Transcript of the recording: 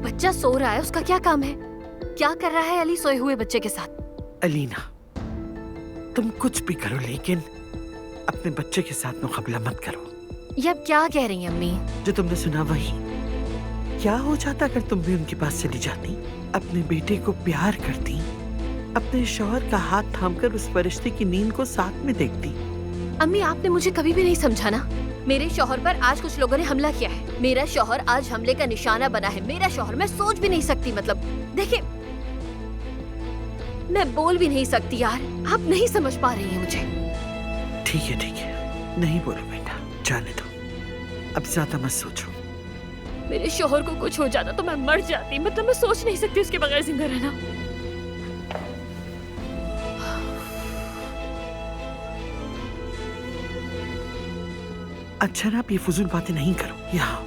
बच्चा सो रहा है, उसका क्या काम है? क्या कर रहा है अली सोए हुए बच्चे के साथ? अलीना, तुम कुछ भी करो लेकिन अपने बच्चे के साथ मुकाबला मत करो। ये अब क्या कह रही हैं अम्मी? जो तुमने सुना वही। क्या हो जाता अगर तुम भी उनके पास चली जाती, अपने बेटे को प्यार करती, अपने शौहर का हाथ थामकर उस फरिश्ते की नींद को साथ में देखती? अम्मी, आपने मुझे कभी भी नहीं समझा ना। मेरे शौहर पर आज कुछ लोगों ने हमला किया है। मेरा शौहर आज हमले का निशाना बना है। मेरा शौहर, मैं सोच भी नहीं सकती। मतलब देखिए, मैं बोल भी नहीं सकती यार। आप नहीं समझ पा रही हैं मुझे। ठीक है, नहीं बोलो बेटा, जाने दो, अब ज्यादा मत सोचो। मेरे शौहर को कुछ हो जाता तो मैं मर जाती। मतलब मैं सोच नहीं सकती उसके बगैर जिंदा रहना। अच्छा ना, आप ये फजूल बातें नहीं करो। यहाँ